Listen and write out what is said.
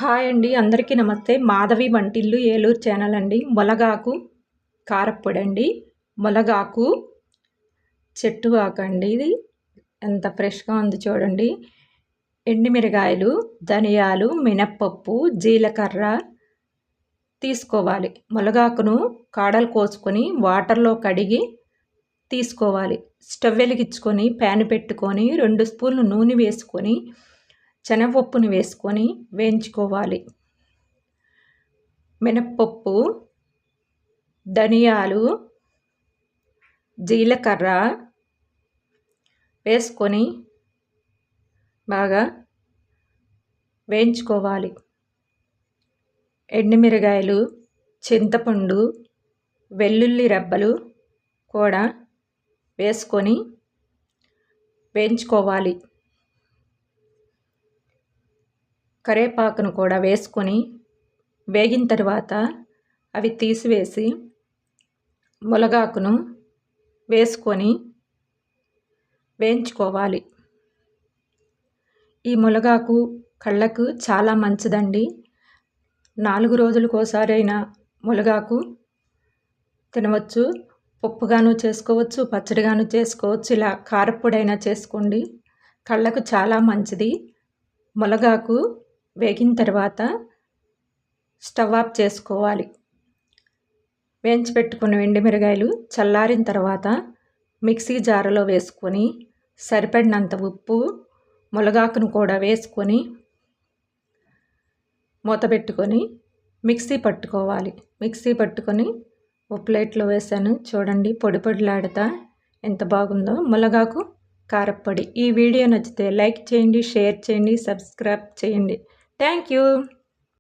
Hi అండి, అందరికీ నమస్తే. మాధవి వంటిల్లు ఏలూరు ఛానల్ అండి. ములగాకు కారప్పొడి అండి. ములగాకు చెట్టు ఆకండి. ఇది ఎంత ఫ్రెష్గా ఉంది చూడండి. ఎండుమిరగాయలు, ధనియాలు, మినప్పప్పు, జీలకర్ర తీసుకోవాలి. ములగాకును కాడలు కోసుకొని వాటర్లో కడిగి తీసుకోవాలి. స్టవ్ వెలిగించుకొని ప్యాన్ పెట్టుకొని 2 స్పూన్లు నూనె వేసుకొని శనగపప్పుని వేసుకొని వేయించుకోవాలి. మినప్పప్పు, ధనియాలు, జీలకర్ర వేసుకొని బాగా వేయించుకోవాలి. ఎండుమిరగాయలు, చింతపండు, వెల్లుల్లి రెబ్బలు కూడా వేసుకొని వేయించుకోవాలి. కరివేపాకును కూడా వేసుకొని వేగిన తర్వాత అవి తీసివేసి ములగాకును వేసుకొని వేయించుకోవాలి. ఈ ములగాకు కళ్ళకు చాలా మంచిదండి. 4 రోజులకోసారైనా ములగాకు తినవచ్చు. పప్పుగాను చేసుకోవచ్చు, పచ్చడిగాను చేసుకోవచ్చు, ఇలా కారప్పొడైనా చేసుకోండి. కళ్ళకు చాలా మంచిది. ములగాకు వేగిన తర్వాత స్టవ్ ఆఫ్ చేసుకోవాలి. వేయించి పెట్టుకున్న ఎండుమిరగాయలు చల్లారిన తర్వాత మిక్సీ జారులో వేసుకొని సరిపడినంత ఉప్పు, ములగాకును కూడా వేసుకొని మూత పెట్టుకొని మిక్సీ పట్టుకోవాలి. మిక్సీ పట్టుకొని ఒక ప్లేట్లో వేసాను చూడండి. పొడి పొడిలాడుతా ఎంత బాగుందో ములగాకు కారప్పొడి. ఈ వీడియో నచ్చితే లైక్ చేయండి, షేర్ చేయండి, సబ్స్క్రైబ్ చేయండి. Thank you.